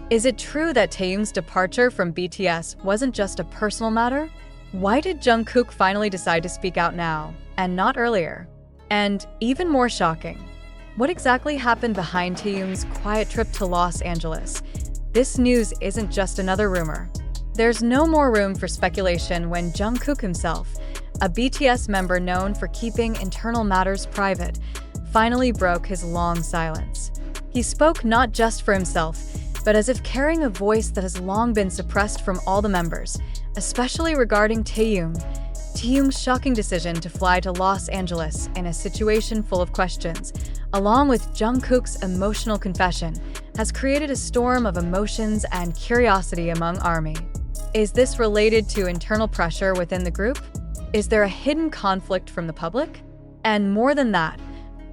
Is it true that Taehyung's departure from BTS wasn't just a personal matter? Why did Jungkook finally decide to speak out now, and not earlier? And even more shocking, what exactly happened behind Taehyung's quiet trip to Los Angeles? This news isn't just another rumor. There's no more room for speculation when Jungkook himself, a BTS member known for keeping internal matters private, finally broke his long silence. He spoke not just for himself, but as if carrying a voice that has long been suppressed from all the members, especially regarding Taehyung. Taehyung's shocking decision to fly to Los Angeles in a situation full of questions, along with Jungkook's emotional confession, has created a storm of emotions and curiosity among ARMY. Is this related to internal pressure within the group? Is there a hidden conflict from the public? And more than that,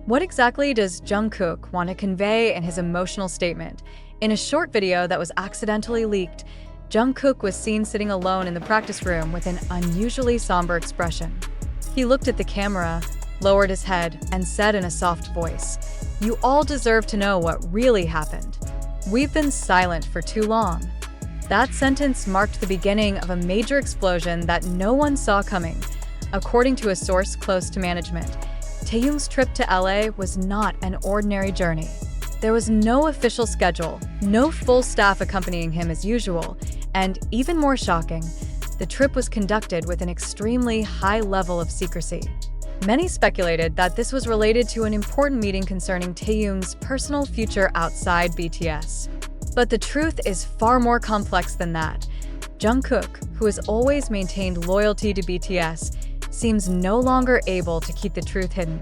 what exactly does Jungkook want to convey in his emotional statement? In a short video that was accidentally leaked, Jungkook was seen sitting alone in the practice room with an unusually somber expression. He looked at the camera, lowered his head, and said in a soft voice, "You all deserve to know what really happened. We've been silent for too long." That sentence marked the beginning of a major explosion that no one saw coming. According to a source close to management, Taehyung's trip to LA was not an ordinary journey. There was no official schedule, no full staff accompanying him as usual, and even more shocking, the trip was conducted with an extremely high level of secrecy. Many speculated that this was related to an important meeting concerning Taehyung's personal future outside BTS. But the truth is far more complex than that. Jungkook, who has always maintained loyalty to BTS, seems no longer able to keep the truth hidden.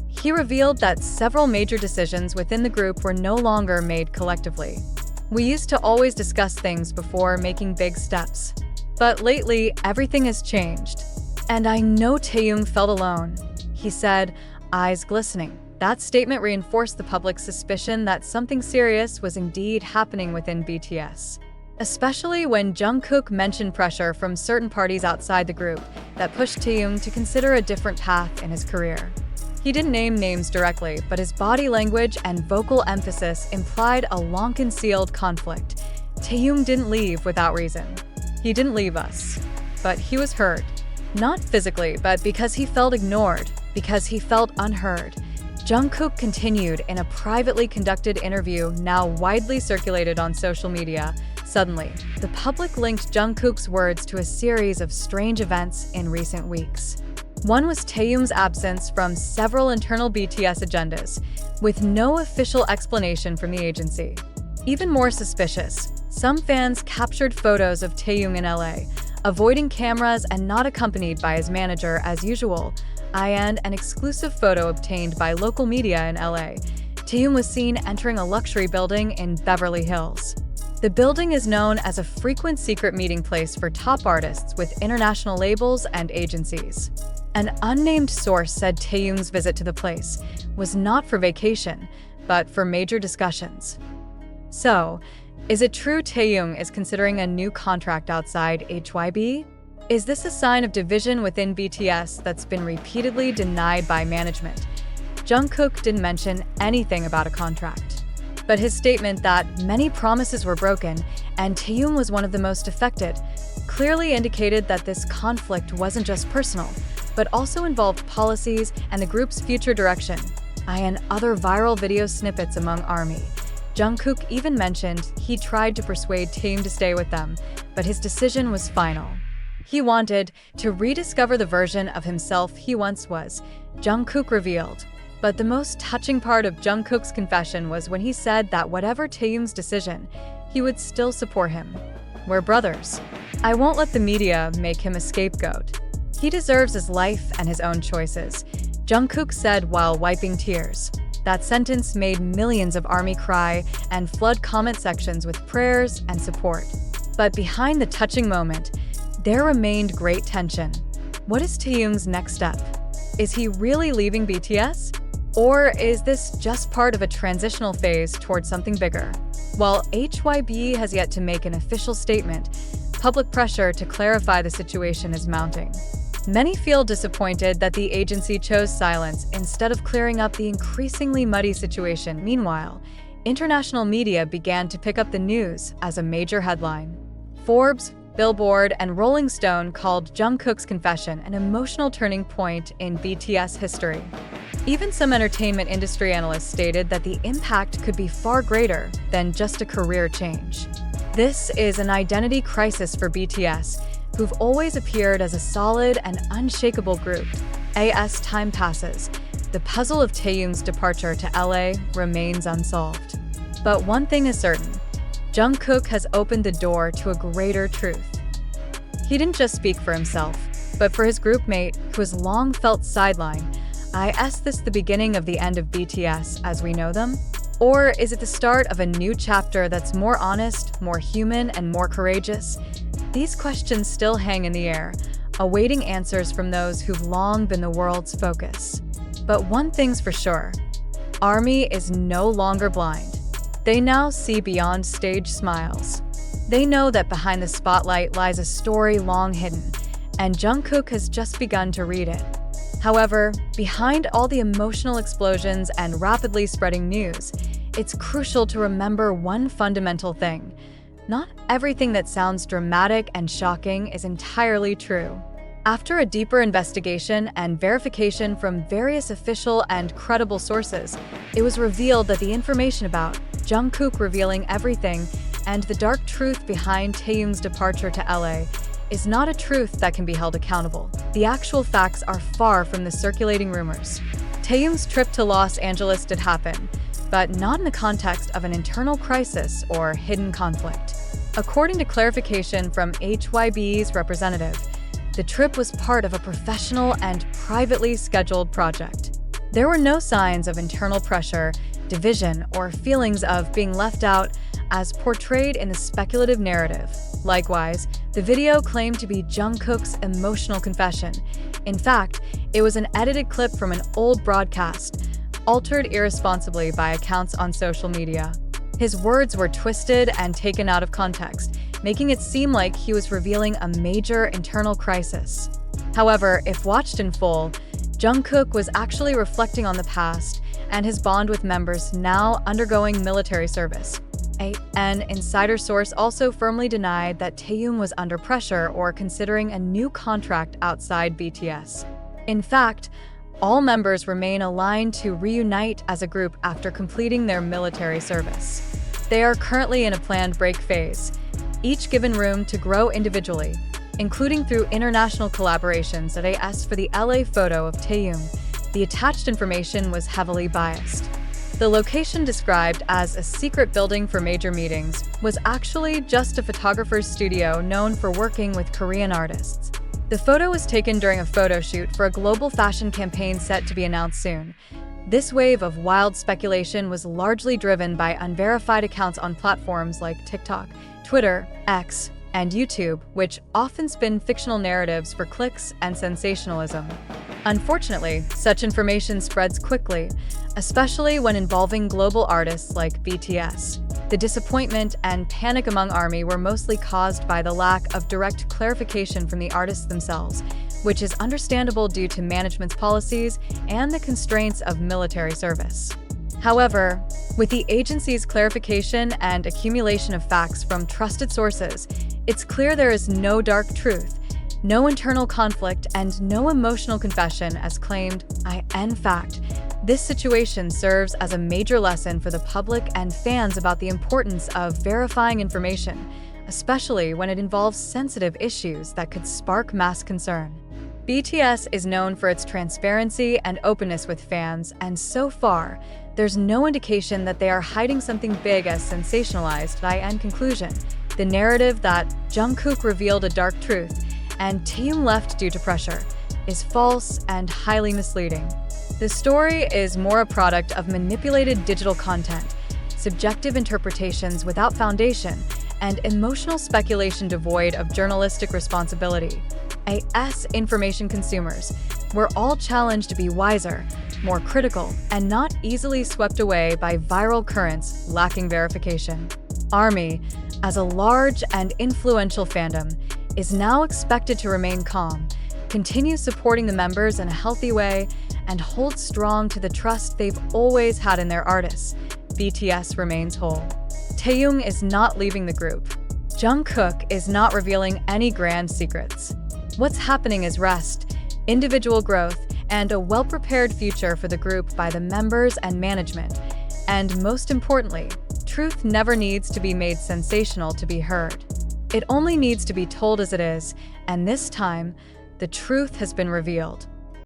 He revealed that several major decisions within the group were no longer made collectively. "We used to always discuss things before making big steps. But lately, everything has changed. And I know Taehyung felt alone," he said, eyes glistening. That statement reinforced the public's suspicion that something serious was indeed happening within BTS. Especially when Jungkook mentioned pressure from certain parties outside the group that pushed Taehyung to consider a different path in his career. He didn't name names directly, but his body language and vocal emphasis implied a long-concealed conflict. Taehyung didn't leave without reason. He didn't leave us. But he was hurt. Not physically, but because he felt ignored, because he felt unheard. Jungkook continued in a privately conducted interview now widely circulated on social media. Suddenly, the public linked Jungkook's words to a series of strange events in recent weeks. One was Taehyung's absence from several internal BTS agendas, with no official explanation from the agency. Even more suspicious, some fans captured photos of Taehyung in LA, avoiding cameras and not accompanied by his manager as usual. In an exclusive photo obtained by local media in LA, Taehyung was seen entering a luxury building in Beverly Hills. The building is known as a frequent secret meeting place for top artists with international labels and agencies. An unnamed source said Taehyung's visit to the place was not for vacation, but for major discussions. So, is it true Taehyung is considering a new contract outside HYB? Is this a sign of division within BTS that's been repeatedly denied by management? Jungkook didn't mention anything about a contract. But his statement that many promises were broken and Taehyung was one of the most affected clearly indicated that this conflict wasn't just personal, but also involved policies and the group's future direction. And other viral video snippets among ARMY. Jungkook even mentioned he tried to persuade Taehyung to stay with them, but his decision was final. He wanted to rediscover the version of himself he once was, Jungkook revealed. But the most touching part of Jungkook's confession was when he said that whatever Taehyung's decision, he would still support him. "We're brothers. I won't let the media make him a scapegoat. He deserves his life and his own choices," Jungkook said while wiping tears. That sentence made millions of ARMY cry and flood comment sections with prayers and support. But behind the touching moment, there remained great tension. What is Taehyung's next step? Is he really leaving BTS? Or is this just part of a transitional phase towards something bigger? While HYB has yet to make an official statement, public pressure to clarify the situation is mounting. Many feel disappointed that the agency chose silence instead of clearing up the increasingly muddy situation. Meanwhile, international media began to pick up the news as a major headline. Forbes, Billboard, and Rolling Stone called Jungkook's confession an emotional turning point in BTS history. Even some entertainment industry analysts stated that the impact could be far greater than just a career change. This is an identity crisis for BTS, who've always appeared as a solid and unshakable group. As time passes, the puzzle of Taehyung's departure to LA remains unsolved. But one thing is certain, Jungkook has opened the door to a greater truth. He didn't just speak for himself, but for his groupmate, who has long felt sidelined. Is this the beginning of the end of BTS as we know them? Or is it the start of a new chapter that's more honest, more human, and more courageous? These questions still hang in the air, awaiting answers from those who've long been the world's focus. But one thing's for sure, ARMY is no longer blind. They now see beyond stage smiles. They know that behind the spotlight lies a story long hidden, and Jungkook has just begun to read it. However, behind all the emotional explosions and rapidly spreading news, it's crucial to remember one fundamental thing. Not everything that sounds dramatic and shocking is entirely true. After a deeper investigation and verification from various official and credible sources, it was revealed that the information about Jungkook revealing everything and the dark truth behind Taehyung's departure to LA is not a truth that can be held accountable. The actual facts are far from the circulating rumors. Taehyung's trip to Los Angeles did happen, but not in the context of an internal crisis or hidden conflict. According to clarification from HYBE's representative, the trip was part of a professional and privately scheduled project. There were no signs of internal pressure, division, or feelings of being left out as portrayed in the speculative narrative. Likewise, the video claimed to be Jungkook's emotional confession. In fact, it was an edited clip from an old broadcast, altered irresponsibly by accounts on social media. His words were twisted and taken out of context, making it seem like he was revealing a major internal crisis. However, if watched in full, Jungkook was actually reflecting on the past and his bond with members now undergoing military service. An insider source also firmly denied that Taehyung was under pressure or considering a new contract outside BTS. In fact, all members remain aligned to reunite as a group after completing their military service. They are currently in a planned break phase, each given room to grow individually, including through international collaborations. As for the LA photo of Taehyung, the attached information was heavily biased. The location, described as a secret building for major meetings, was actually just a photographer's studio known for working with Korean artists. The photo was taken during a photo shoot for a global fashion campaign set to be announced soon. This wave of wild speculation was largely driven by unverified accounts on platforms like TikTok, Twitter, X, and YouTube, which often spin fictional narratives for clicks and sensationalism. Unfortunately, such information spreads quickly, especially when involving global artists like BTS. The disappointment and panic among ARMY were mostly caused by the lack of direct clarification from the artists themselves, which is understandable due to management's policies and the constraints of military service. However, with the agency's clarification and accumulation of facts from trusted sources, it's clear there is no dark truth, no internal conflict, and no emotional confession as claimed. In fact, this situation serves as a major lesson for the public and fans about the importance of verifying information, especially when it involves sensitive issues that could spark mass concern. BTS is known for its transparency and openness with fans, and so far, there's no indication that they are hiding something big as sensationalized. In conclusion, the narrative that Jungkook revealed a dark truth and Taehyung left due to pressure is false and highly misleading. The story is more a product of manipulated digital content, subjective interpretations without foundation, and emotional speculation devoid of journalistic responsibility. As information consumers, we're all challenged to be wiser, more critical, and not easily swept away by viral currents lacking verification. ARMY, as a large and influential fandom, is now expected to remain calm, continue supporting the members in a healthy way, and hold strong to the trust they've always had in their artists. BTS remains whole. Taehyung is not leaving the group. Jungkook is not revealing any grand secrets. What's happening is rest, individual growth, and a well-prepared future for the group by the members and management. And most importantly, truth never needs to be made sensational to be heard. It only needs to be told as it is, and this time, the truth has been revealed.